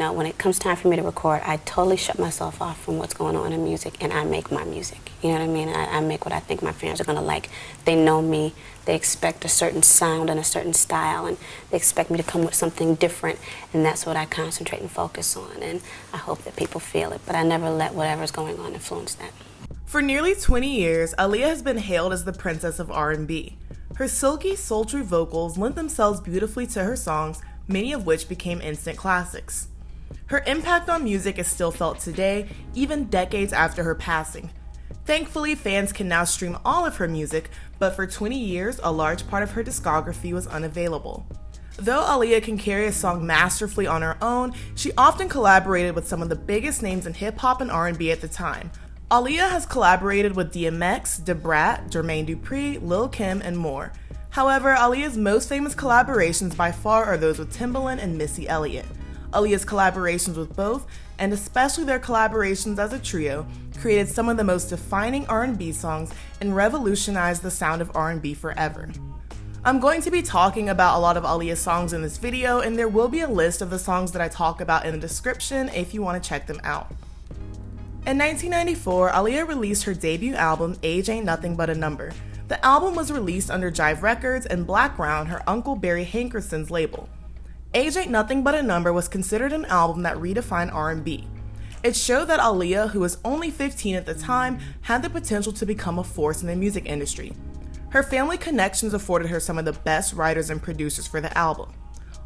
Now, when it comes time for me to record, I totally shut myself off from what's going on in music, and I make my music. You know what I mean? I make what I think my fans are gonna like. They know me, they expect a certain sound and a certain style, and they expect me to come with something different, and that's what I concentrate and focus on, and I hope that people feel it, but I never let whatever's going on influence that. For nearly 20 years, Aaliyah has been hailed as the Princess of R&B. Her silky, sultry vocals lent themselves beautifully to her songs, many of which became instant classics. Her impact on music is still felt today, even decades after her passing. Thankfully, fans can now stream all of her music, but for 20 years, a large part of her discography was unavailable. Though Aaliyah can carry a song masterfully on her own, she often collaborated with some of the biggest names in hip-hop and R&B at the time. Aaliyah has collaborated with DMX, Da Brat, Jermaine Dupri, Lil' Kim, and more. However, Aaliyah's most famous collaborations by far are those with Timbaland and Missy Elliott. Aaliyah's collaborations with both, and especially their collaborations as a trio, created some of the most defining R&B songs and revolutionized the sound of R&B forever. I'm going to be talking about a lot of Aaliyah's songs in this video, and there will be a list of the songs that I talk about in the description if you want to check them out. In 1994, Aaliyah released her debut album, Age Ain't Nothing But a Number. The album was released under Jive Records and Blackground, her uncle Barry Hankerson's label. Age Ain't Nothing But a Number was considered an album that redefined R&B. It showed that Aaliyah, who was only 15 at the time, had the potential to become a force in the music industry. Her family connections afforded her some of the best writers and producers for the album.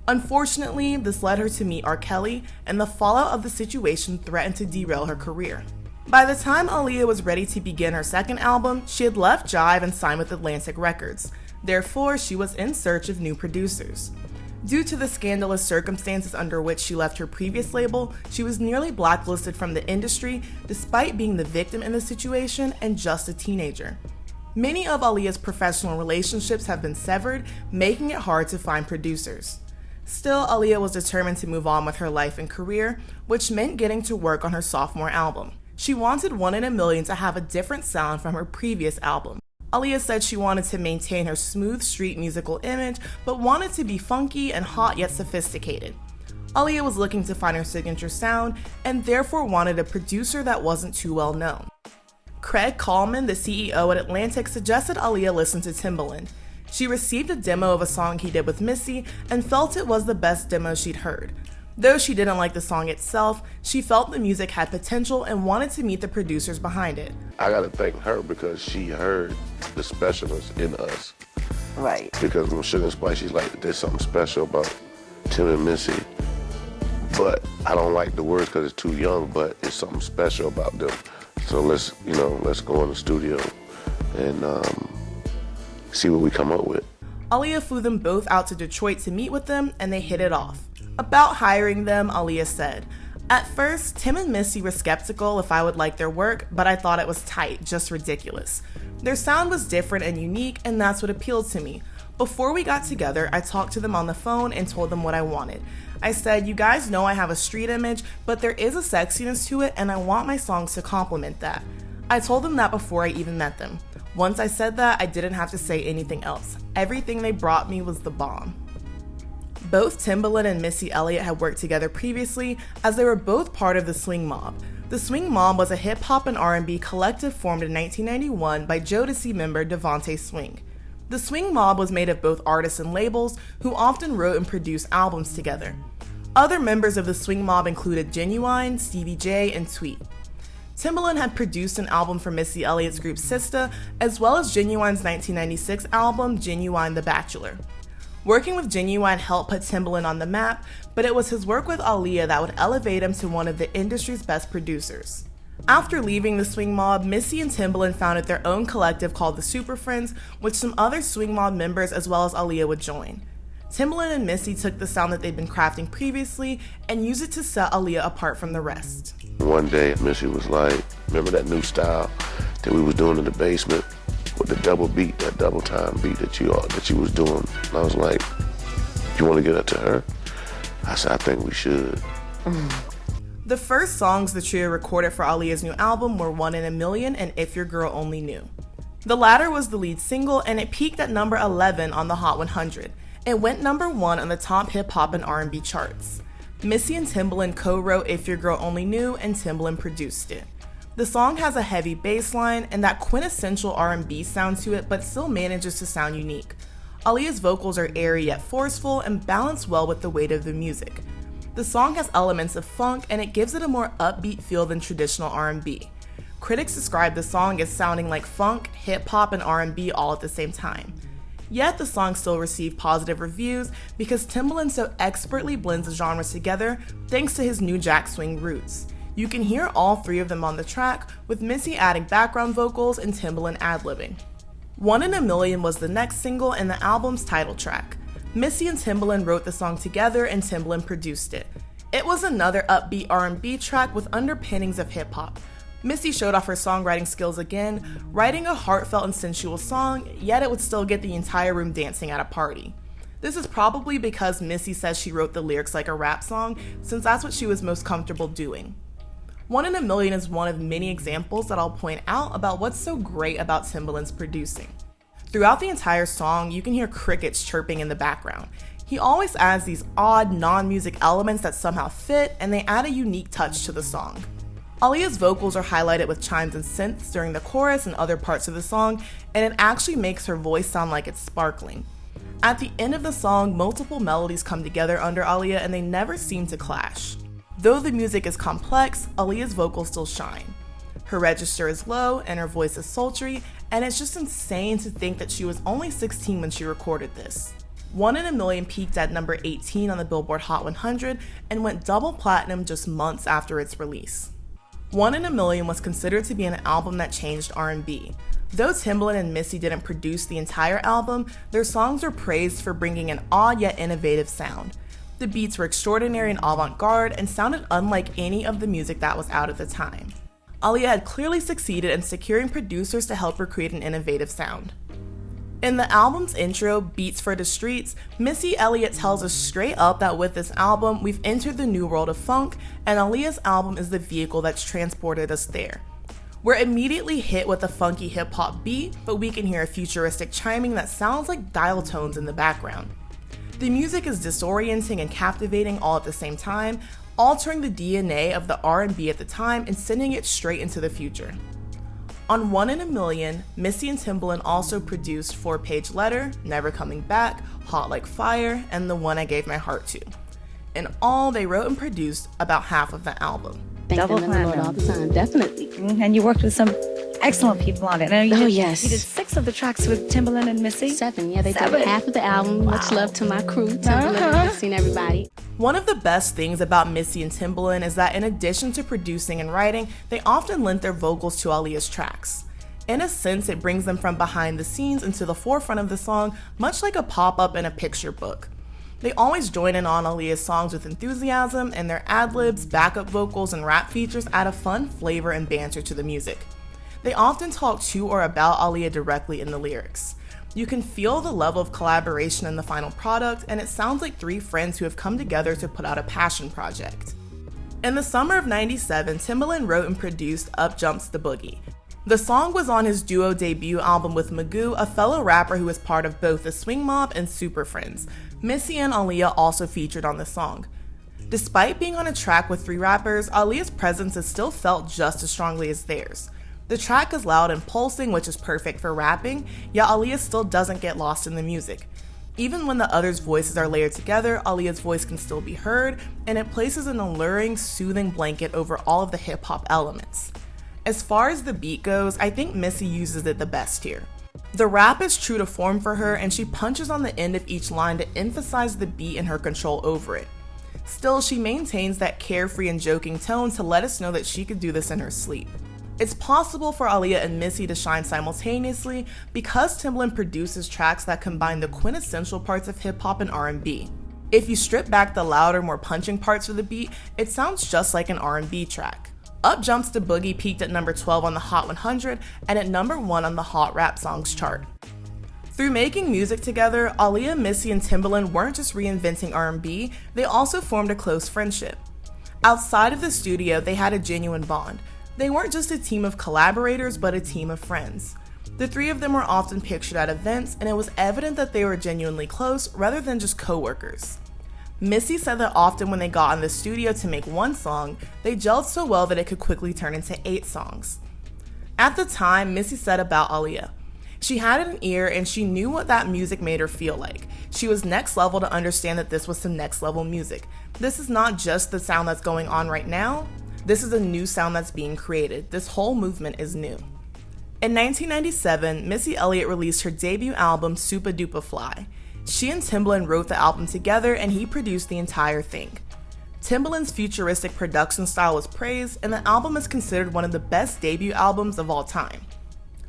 Unfortunately, this led her to meet R. Kelly, and the fallout of the situation threatened to derail her career. By the time Aaliyah was ready to begin her second album, she had left Jive and signed with Atlantic Records. Therefore, she was in search of new producers. Due to the scandalous circumstances under which she left her previous label, she was nearly blacklisted from the industry despite being the victim in the situation and just a teenager. Many of Aaliyah's professional relationships have been severed, making it hard to find producers. Still, Aaliyah was determined to move on with her life and career, which meant getting to work on her sophomore album. She wanted One in a Million to have a different sound from her previous album. Aaliyah said she wanted to maintain her smooth street musical image, but wanted to be funky and hot yet sophisticated. Aaliyah was looking to find her signature sound, and therefore wanted a producer that wasn't too well known. Craig Kallman, the CEO at Atlantic, suggested Aaliyah listen to Timbaland. She received a demo of a song he did with Missy, and felt it was the best demo she'd heard. Though she didn't like the song itself, she felt the music had potential and wanted to meet the producers behind it. I gotta thank her because she heard the specialness in us. Right. Because when Sugar and Spice, she's like, there's something special about Tim and Missy, but I don't like the words because it's too young, but it's something special about them. So let's go in the studio and see what we come up with. Aaliyah flew them both out to Detroit to meet with them, and they hit it off. About hiring them, Aaliyah said, "At first, Tim and Missy were skeptical if I would like their work, but I thought it was tight, just ridiculous. Their sound was different and unique, and that's what appealed to me. Before we got together, I talked to them on the phone and told them what I wanted. I said, you guys know I have a street image, but there is a sexiness to it, and I want my songs to complement that. I told them that before I even met them. Once I said that, I didn't have to say anything else. Everything they brought me was the bomb." Both Timbaland and Missy Elliott had worked together previously, as they were both part of the Swing Mob. The Swing Mob was a hip-hop and R&B collective formed in 1991 by Jodeci member Devontae Swing. The Swing Mob was made of both artists and labels, who often wrote and produced albums together. Other members of the Swing Mob included Genuine, Stevie J, and Tweet. Timbaland had produced an album for Missy Elliott's group Sista, as well as Genuine's 1996 album, Genuine the Bachelor. Working with Genuine helped put Timbaland on the map, but it was his work with Aaliyah that would elevate him to one of the industry's best producers. After leaving the Swing Mob, Missy and Timbaland founded their own collective called the Super Friends, which some other Swing Mob members as well as Aaliyah would join. Timbaland and Missy took the sound that they'd been crafting previously and used it to set Aaliyah apart from the rest. One day, Missy was like, remember that new style that we was doing in the basement with the double beat, that double time beat that you was doing? And I was like, you want to get it to her? I said, I think we should. The first songs the trio recorded for Aaliyah's new album were One in a Million and If Your Girl Only Knew. The latter was the lead single, and it peaked at number 11 on the Hot 100. It went number 1 on the top hip-hop and R&B charts. Missy and Timbaland co-wrote If Your Girl Only Knew, and Timbaland produced it. The song has a heavy bass line and that quintessential R&B sound to it, but still manages to sound unique. Aaliyah's vocals are airy yet forceful and balance well with the weight of the music. The song has elements of funk and it gives it a more upbeat feel than traditional R&B. Critics describe the song as sounding like funk, hip-hop, and R&B all at the same time. Yet the song still received positive reviews because Timbaland so expertly blends the genres together thanks to his new jack swing roots. You can hear all three of them on the track, with Missy adding background vocals and Timbaland ad-libbing. 1 in a Million was the next single and the album's title track. Missy and Timbaland wrote the song together and Timbaland produced it. It was another upbeat R&B track with underpinnings of hip-hop. Missy showed off her songwriting skills again, writing a heartfelt and sensual song, yet it would still get the entire room dancing at a party. This is probably because Missy says she wrote the lyrics like a rap song, since that's what she was most comfortable doing. 1 in a Million is one of many examples that I'll point out about what's so great about Timbaland's producing. Throughout the entire song, you can hear crickets chirping in the background. He always adds these odd, non-music elements that somehow fit, and they add a unique touch to the song. Aaliyah's vocals are highlighted with chimes and synths during the chorus and other parts of the song, and it actually makes her voice sound like it's sparkling. At the end of the song, multiple melodies come together under Aaliyah and they never seem to clash. Though the music is complex, Aaliyah's vocals still shine. Her register is low and her voice is sultry, and it's just insane to think that she was only 16 when she recorded this. 1 in a Million peaked at number 18 on the Billboard Hot 100 and went double platinum just months after its release. 1 in a Million was considered to be an album that changed R&B. Though Timbaland and Missy didn't produce the entire album, their songs were praised for bringing an odd yet innovative sound. The beats were extraordinary and avant-garde and sounded unlike any of the music that was out at the time. Aaliyah had clearly succeeded in securing producers to help her create an innovative sound. In the album's intro, Beats for the Streets, Missy Elliott tells us straight up that with this album, we've entered the new world of funk, and Aaliyah's album is the vehicle that's transported us there. We're immediately hit with a funky hip-hop beat, but we can hear a futuristic chiming that sounds like dial tones in the background. The music is disorienting and captivating all at the same time, altering the DNA of the R&B at the time and sending it straight into the future. On 1 in a Million, Missy and Timbaland also produced 4-Page Letter, Never Coming Back, Hot Like Fire, and The One I Gave My Heart To. In all, they wrote and produced about half of the album. Double platinum all the time, definitely. And you worked with some excellent people on it. I know yes. You did 6 of the tracks with Timbaland and Missy. 7, yeah, they 7. did half of the album. Wow. Much love to my crew, Timbaland, Missy, and everybody. One of the best things about Missy and Timbaland is that in addition to producing and writing, they often lent their vocals to Aaliyah's tracks. In a sense, it brings them from behind the scenes into the forefront of the song, much like a pop-up in a picture book. They always join in on Aaliyah's songs with enthusiasm, and their ad-libs, backup vocals, and rap features add a fun flavor and banter to the music. They often talk to or about Aaliyah directly in the lyrics. You can feel the level of collaboration in the final product, and it sounds like 3 friends who have come together to put out a passion project. In the summer of '97, Timbaland wrote and produced Up Jumps the Boogie. The song was on his duo debut album with Magoo, a fellow rapper who was part of both the Swing Mob and Super Friends. Missy and Aaliyah also featured on the song. Despite being on a track with 3 rappers, Aaliyah's presence is still felt just as strongly as theirs. The track is loud and pulsing, which is perfect for rapping, yet Aaliyah still doesn't get lost in the music. Even when the others' voices are layered together, Aaliyah's voice can still be heard, and it places an alluring, soothing blanket over all of the hip-hop elements. As far as the beat goes, I think Missy uses it the best here. The rap is true to form for her, and she punches on the end of each line to emphasize the beat and her control over it. Still, she maintains that carefree and joking tone to let us know that she could do this in her sleep. It's possible for Aaliyah and Missy to shine simultaneously because Timbaland produces tracks that combine the quintessential parts of hip-hop and R&B. If you strip back the louder, more punching parts of the beat, it sounds just like an R&B track. Up Jumps the Boogie peaked at number 12 on the Hot 100 and at number 1 on the Hot Rap Songs chart. Through making music together, Aaliyah, Missy, and Timbaland weren't just reinventing R&B, they also formed a close friendship. Outside of the studio, they had a genuine bond. They weren't just a team of collaborators, but a team of friends. The 3 of them were often pictured at events, and it was evident that they were genuinely close rather than just co-workers. Missy said that often when they got in the studio to make one song, they gelled so well that it could quickly turn into 8 songs. At the time, Missy said about Aaliyah, "She had an ear and she knew what that music made her feel like. She was next level to understand that this was some next level music. This is not just the sound that's going on right now. This is a new sound that's being created. This whole movement is new." In 1997, Missy Elliott released her debut album, Supa Dupa Fly. She and Timbaland wrote the album together and he produced the entire thing. Timbaland's futuristic production style was praised, and the album is considered one of the best debut albums of all time.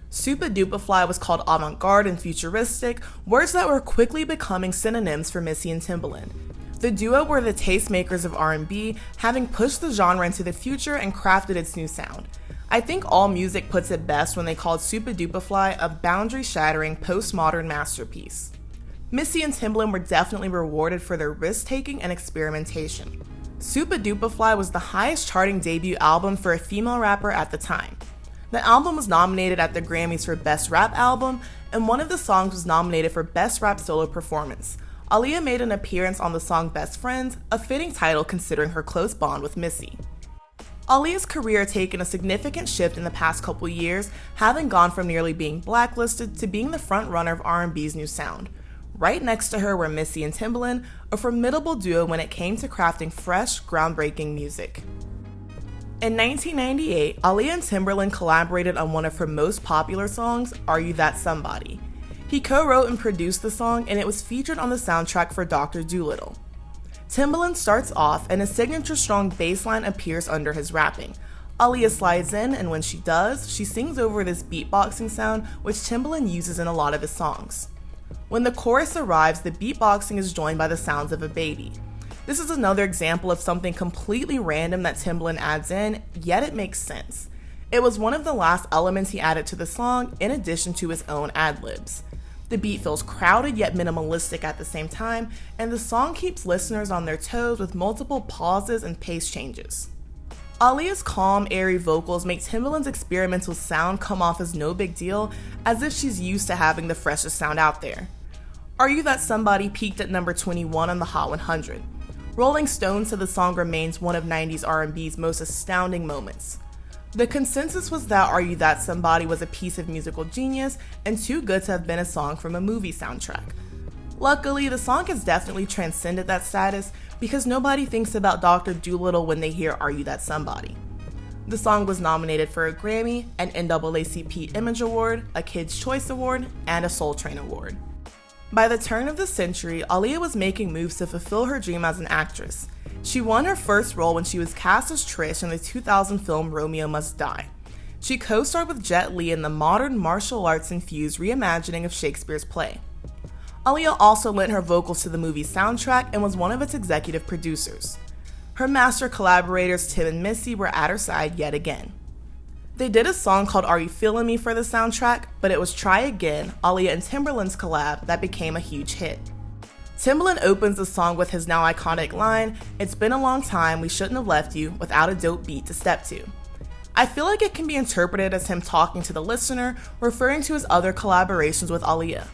Supa Dupa Fly was called avant-garde and futuristic, words that were quickly becoming synonyms for Missy and Timbaland. The duo were the tastemakers of R&B, having pushed the genre into the future and crafted its new sound. I think All Music puts it best when they called Supa Dupa Fly a boundary-shattering postmodern masterpiece. Missy and Timbaland were definitely rewarded for their risk-taking and experimentation. Supa Dupa Fly was the highest charting debut album for a female rapper at the time. The album was nominated at the Grammys for Best Rap Album, and one of the songs was nominated for Best Rap Solo Performance. Aaliyah made an appearance on the song Best Friends, a fitting title considering her close bond with Missy. Aaliyah's career had taken a significant shift in the past couple years, having gone from nearly being blacklisted to being the front runner of R&B's new sound. Right next to her were Missy and Timbaland, a formidable duo when it came to crafting fresh, groundbreaking music. In 1998, Aaliyah and Timberlake collaborated on one of her most popular songs, Are You That Somebody? He co-wrote and produced the song, and it was featured on the soundtrack for Dr. Dolittle. Timbaland starts off, and a signature strong bass line appears under his rapping. Aaliyah slides in, and when she does, she sings over this beatboxing sound, which Timbaland uses in a lot of his songs. When the chorus arrives, the beatboxing is joined by the sounds of a baby. This is another example of something completely random that Timbaland adds in, yet it makes sense. It was one of the last elements he added to the song, in addition to his own ad-libs. The beat feels crowded yet minimalistic at the same time, and the song keeps listeners on their toes with multiple pauses and pace changes. Aaliyah's calm, airy vocals make Timbaland's experimental sound come off as no big deal, as if she's used to having the freshest sound out there. Are You That Somebody peaked at number 21 on the Hot 100. Rolling Stone said the song remains one of 90s R&B's most astounding moments. The consensus was that Are You That Somebody was a piece of musical genius and too good to have been a song from a movie soundtrack. Luckily, the song has definitely transcended that status because nobody thinks about Dr. Dolittle when they hear Are You That Somebody. The song was nominated for a Grammy, an NAACP Image Award, a Kids' Choice Award, and a Soul Train Award. By the turn of the century, Aaliyah was making moves to fulfill her dream as an actress. She won her first role when she was cast as Trish in the 2000 film Romeo Must Die. She co-starred with Jet Li in the modern martial arts-infused reimagining of Shakespeare's play. Aaliyah also lent her vocals to the movie's soundtrack and was one of its executive producers. Her master collaborators Tim and Missy were at her side yet again. They did a song called Are You Feeling Me for the soundtrack, but it was Try Again, Aaliyah and Timbaland's collab, that became a huge hit. Timbaland opens the song with his now iconic line, "It's been a long time, we shouldn't have left you without a dope beat to step to." I feel like it can be interpreted as him talking to the listener, referring to his other collaborations with Aaliyah.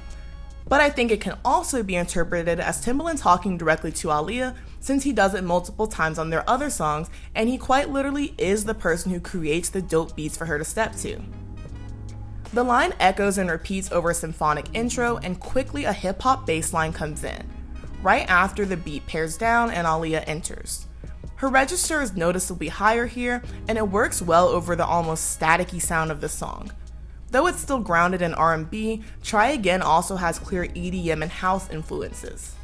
But I think it can also be interpreted as Timbaland talking directly to Aaliyah, since he does it multiple times on their other songs, and he quite literally is the person who creates the dope beats for her to step to. The line echoes and repeats over a symphonic intro, and quickly a hip-hop bass line comes in. Right after, the beat pairs down and Aaliyah enters. Her register is noticeably higher here, and it works well over the almost staticky sound of the song. Though it's still grounded in R&B, Try Again also has clear EDM and house influences.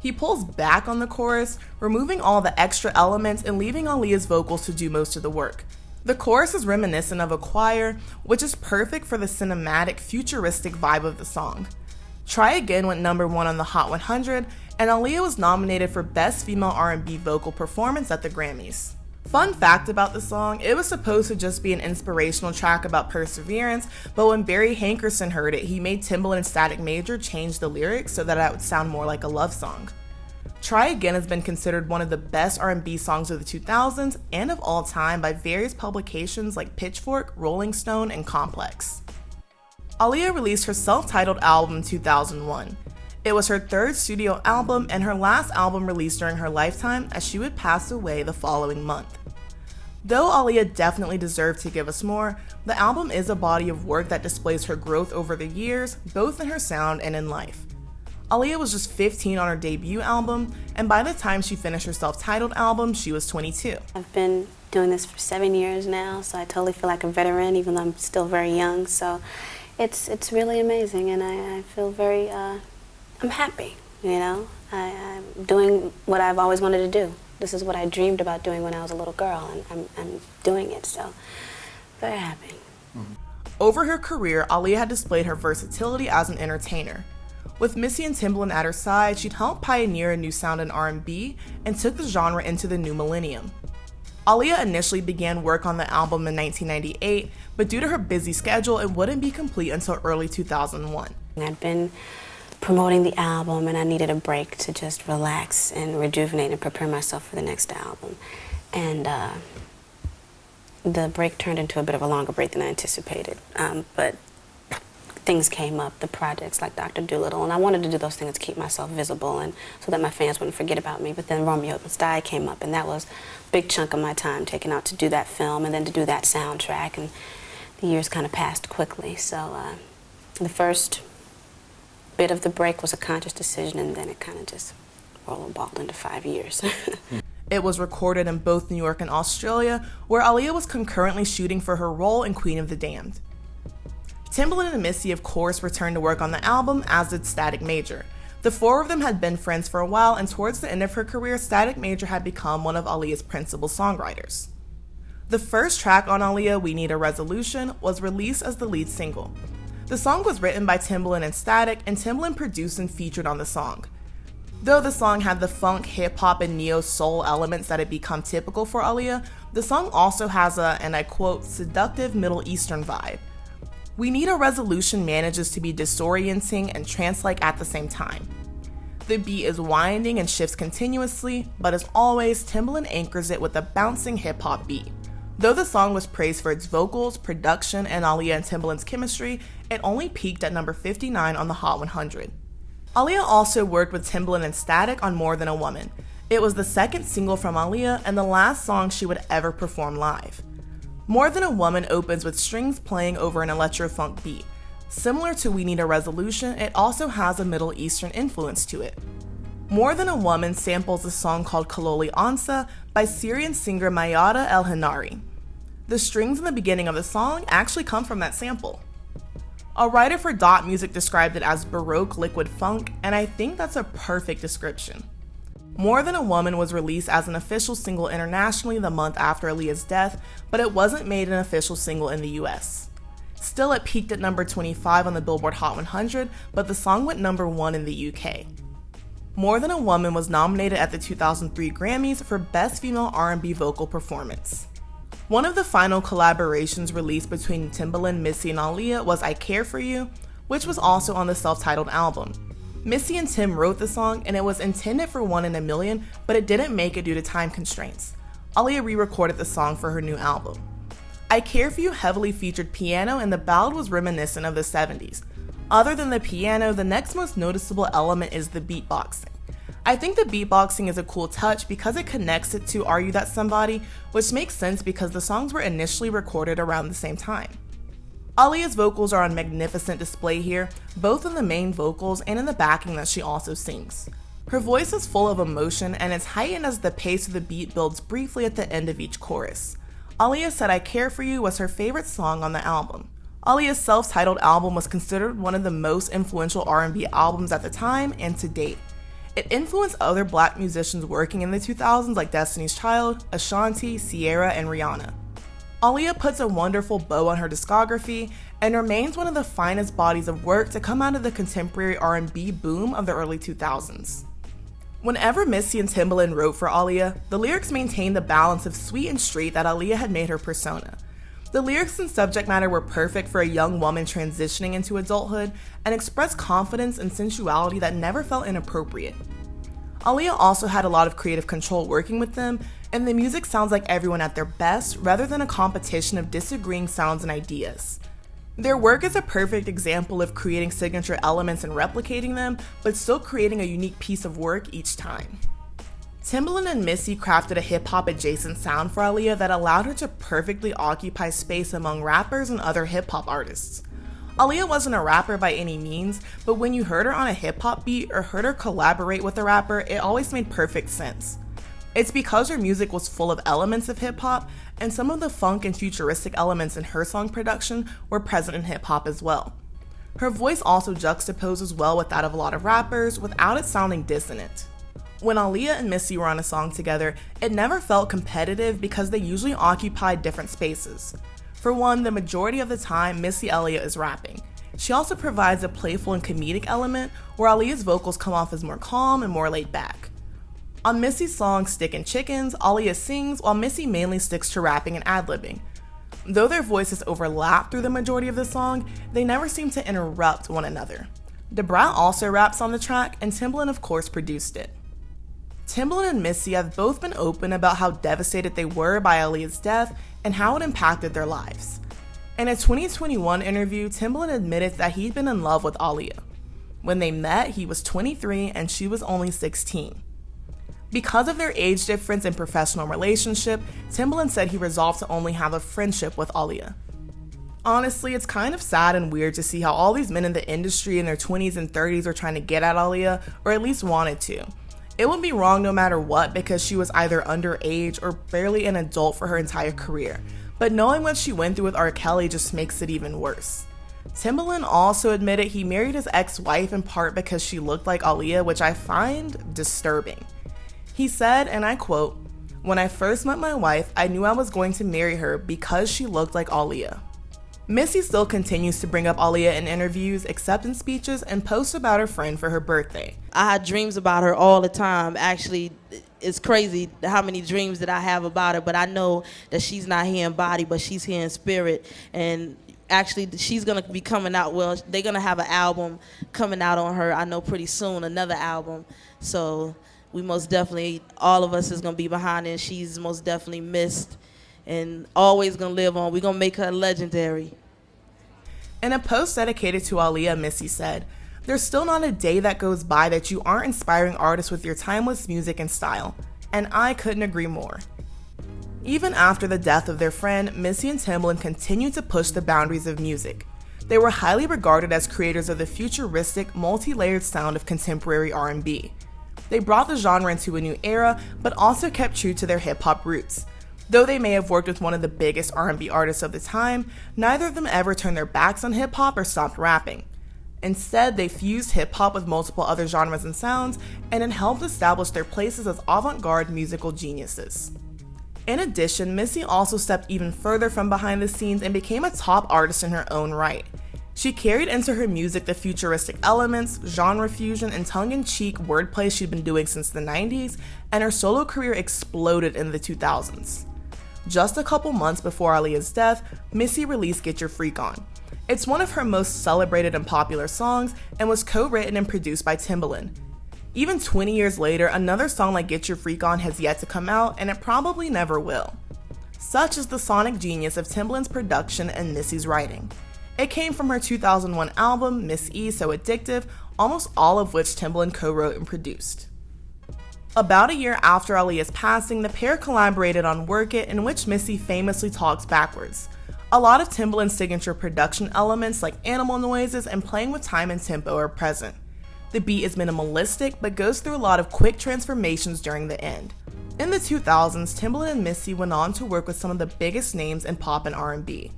He pulls back on the chorus, removing all the extra elements and leaving Aaliyah's vocals to do most of the work. The chorus is reminiscent of a choir, which is perfect for the cinematic, futuristic vibe of the song. Try Again went number 1 on the Hot 100, and Aaliyah was nominated for Best Female R&B Vocal Performance at the Grammys. Fun fact about the song, it was supposed to just be an inspirational track about perseverance, but when Barry Hankerson heard it, he made Timbaland and Static Major change the lyrics so that it would sound more like a love song. Try Again has been considered one of the best R&B songs of the 2000s and of all time by various publications like Pitchfork, Rolling Stone, and Complex. Aaliyah released her self-titled album in 2001. It was her third studio album and her last album released during her lifetime, as she would pass away the following month. Though Aaliyah definitely deserved to give us more, the album is a body of work that displays her growth over the years, both in her sound and in life. Aaliyah was just 15 on her debut album, and by the time she finished her self-titled album, she was 22. I've been doing this for 7 years now, so I totally feel like a veteran, even though I'm still very young. So it's really amazing, and I feel very, I'm happy, you know? I'm doing what I've always wanted to do. This is what I dreamed about doing when I was a little girl, and I'm doing it, so very happy. Over her career, Aaliyah had displayed her versatility as an entertainer. With Missy and Timbaland at her side, she'd helped pioneer a new sound in R&B and took the genre into the new millennium. Aaliyah initially began work on the album in 1998, but due to her busy schedule, it wouldn't be complete until early 2001. I'd been promoting the album, and I needed a break to just relax and rejuvenate and prepare myself for the next album. And the break turned into a bit of a longer break than I anticipated, but things came up, the projects like Dr. Dolittle, and I wanted to do those things to keep myself visible and so that my fans wouldn't forget about me. But then Romeo Must Die came up, and that was a big chunk of my time taken out to do that film and then to do that soundtrack, and the years kind of passed quickly. So the first bit of the break was a conscious decision, and then it kind of just rollerballed into 5 years. It was recorded in both New York and Australia, where Aaliyah was concurrently shooting for her role in Queen of the Damned. Timbaland and Missy, of course, returned to work on the album, as did Static Major. The four of them had been friends for a while, and towards the end of her career, Static Major had become one of Aaliyah's principal songwriters. The first track on Aaliyah, We Need a Resolution, was released as the lead single. The song was written by Timbaland and Static, and Timbaland produced and featured on the song. Though the song had the funk, hip-hop, and neo-soul elements that had become typical for Aaliyah, the song also has a, and I quote, seductive Middle Eastern vibe. We Need a Resolution manages to be disorienting and trance-like at the same time. The beat is winding and shifts continuously, but as always, Timbaland anchors it with a bouncing hip-hop beat. Though the song was praised for its vocals, production, and Aaliyah and Timbaland's chemistry, it only peaked at number 59 on the Hot 100. Aaliyah also worked with Timbaland and Static on More Than a Woman. It was the second single from Aaliyah and the last song she would ever perform live. More Than a Woman opens with strings playing over an electro-funk beat. Similar to We Need a Resolution, it also has a Middle Eastern influence to it. More Than a Woman samples a song called Kaloli Ansa by Syrian singer Mayada El Hanari. The strings in the beginning of the song actually come from that sample. A writer for Dot Music described it as Baroque liquid funk, and I think that's a perfect description. More Than a Woman was released as an official single internationally the month after Aaliyah's death, but it wasn't made an official single in the US. Still, it peaked at number 25 on the Billboard Hot 100, but the song went number 1 in the UK. More Than a Woman was nominated at the 2003 Grammys for Best Female R&B Vocal Performance. One of the final collaborations released between Timbaland, Missy, and Aaliyah was I Care For You, which was also on the self-titled album. Missy and Tim wrote the song, and it was intended for One in a Million, but it didn't make it due to time constraints. Aaliyah re-recorded the song for her new album. I Care For You heavily featured piano, and the ballad was reminiscent of the 70s. Other than the piano, the next most noticeable element is the beatboxing. I think the beatboxing is a cool touch because it connects it to Are You That Somebody, which makes sense because the songs were initially recorded around the same time. Aaliyah's vocals are on magnificent display here, both in the main vocals and in the backing that she also sings. Her voice is full of emotion and is heightened as the pace of the beat builds briefly at the end of each chorus. Aaliyah said I Care For You was her favorite song on the album. Aaliyah's self-titled album was considered one of the most influential R&B albums at the time and to date. It influenced other black musicians working in the 2000s like Destiny's Child, Ashanti, Ciara, and Rihanna. Aaliyah puts a wonderful bow on her discography and remains one of the finest bodies of work to come out of the contemporary R&B boom of the early 2000s. Whenever Missy and Timbaland wrote for Aaliyah, the lyrics maintained the balance of sweet and street that Aaliyah had made her persona. The lyrics and subject matter were perfect for a young woman transitioning into adulthood and expressed confidence and sensuality that never felt inappropriate. Aaliyah also had a lot of creative control working with them, and the music sounds like everyone at their best rather than a competition of disagreeing sounds and ideas. Their work is a perfect example of creating signature elements and replicating them, but still creating a unique piece of work each time. Timbaland and Missy crafted a hip-hop adjacent sound for Aaliyah that allowed her to perfectly occupy space among rappers and other hip-hop artists. Aaliyah wasn't a rapper by any means, but when you heard her on a hip-hop beat or heard her collaborate with a rapper, it always made perfect sense. It's because her music was full of elements of hip-hop, and some of the funk and futuristic elements in her song production were present in hip-hop as well. Her voice also juxtaposes well with that of a lot of rappers without it sounding dissonant. When Aaliyah and Missy were on a song together, it never felt competitive because they usually occupied different spaces. For one, the majority of the time, Missy Elliott is rapping. She also provides a playful and comedic element where Aaliyah's vocals come off as more calm and more laid back. On Missy's song Stickin' Chickens, Aaliyah sings while Missy mainly sticks to rapping and ad-libbing. Though their voices overlap through the majority of the song, they never seem to interrupt one another. DeBrat also raps on the track, and Timbaland of course produced it. Timbaland and Missy have both been open about how devastated they were by Aaliyah's death and how it impacted their lives. In a 2021 interview, Timbaland admitted that he'd been in love with Aaliyah. When they met, he was 23 and she was only 16. Because of their age difference and professional relationship, Timbaland said he resolved to only have a friendship with Aaliyah. Honestly, it's kind of sad and weird to see how all these men in the industry in their 20s and 30s are trying to get at Aaliyah, or at least wanted to. It would be wrong no matter what because she was either underage or barely an adult for her entire career, but knowing what she went through with R. Kelly just makes it even worse. Timbaland also admitted he married his ex-wife in part because she looked like Aaliyah, which I find disturbing. He said, and I quote, "When I first met my wife, I knew I was going to marry her because she looked like Aaliyah." Missy still continues to bring up Aaliyah in interviews, acceptance speeches, and posts about her friend for her birthday. I had dreams about her all the time. Actually, it's crazy how many dreams that I have about her, but I know that she's not here in body, but she's here in spirit. And actually, she's going to be coming out, well, they're going to have an album coming out on her, I know pretty soon, another album. So we most definitely, all of us is going to be behind her, and she's most definitely missed and always going to live on. We're going to make her legendary. In a post dedicated to Aaliyah, Missy said, "There's still not a day that goes by that you aren't inspiring artists with your timeless music and style, and I couldn't agree more." Even after the death of their friend, Missy and Timbaland continued to push the boundaries of music. They were highly regarded as creators of the futuristic, multi-layered sound of contemporary R&B. They brought the genre into a new era, but also kept true to their hip-hop roots. Though they may have worked with one of the biggest R&B artists of the time, neither of them ever turned their backs on hip-hop or stopped rapping. Instead, they fused hip-hop with multiple other genres and sounds, and it helped establish their places as avant-garde musical geniuses. In addition, Missy also stepped even further from behind the scenes and became a top artist in her own right. She carried into her music the futuristic elements, genre fusion, and tongue-in-cheek wordplay she'd been doing since the 90s, and her solo career exploded in the 2000s. Just a couple months before Aaliyah's death, Missy released Get Your Freak On. It's one of her most celebrated and popular songs and was co-written and produced by Timbaland. Even 20 years later, another song like Get Your Freak On has yet to come out, and it probably never will. Such is the sonic genius of Timbaland's production and Missy's writing. It came from her 2001 album, Miss E So Addictive, almost all of which Timbaland co-wrote and produced. About a year after Aaliyah's passing, the pair collaborated on Work It, in which Missy famously talks backwards. A lot of Timbaland's signature production elements like animal noises and playing with time and tempo are present. The beat is minimalistic, but goes through a lot of quick transformations during the end. In the 2000s, Timbaland and Missy went on to work with some of the biggest names in pop and R&B.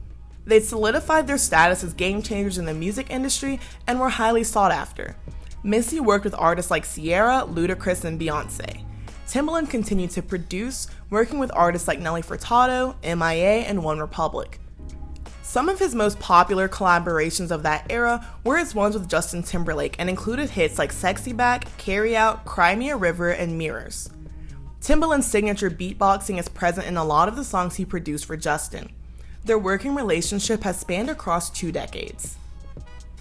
They solidified their status as game changers in the music industry and were highly sought after. Missy worked with artists like Ciara, Ludacris, and Beyonce. Timbaland continued to produce, working with artists like Nelly Furtado, MIA, and One Republic. Some of his most popular collaborations of that era were his ones with Justin Timberlake and included hits like Sexy Back, Carry Out, Cry Me a River, and Mirrors. Timbaland's signature beatboxing is present in a lot of the songs he produced for Justin. Their working relationship has spanned across 2 decades.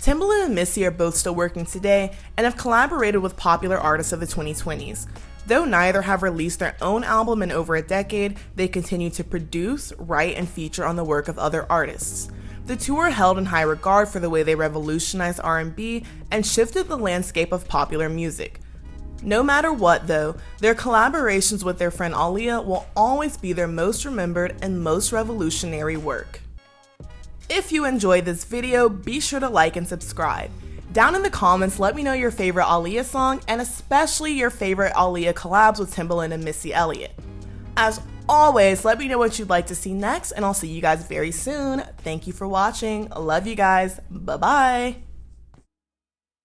Timbaland and Missy are both still working today and have collaborated with popular artists of the 2020s. Though neither have released their own album in over a decade, they continue to produce, write, and feature on the work of other artists. The two are held in high regard for the way they revolutionized R&B and shifted the landscape of popular music. No matter what, though, their collaborations with their friend Aaliyah will always be their most remembered and most revolutionary work. If you enjoyed this video, be sure to like and subscribe. Down in the comments, let me know your favorite Aaliyah song and especially your favorite Aaliyah collabs with Timbaland and Missy Elliott. As always, let me know what you'd like to see next, and I'll see you guys very soon. Thank you for watching. I love you guys. Bye-bye.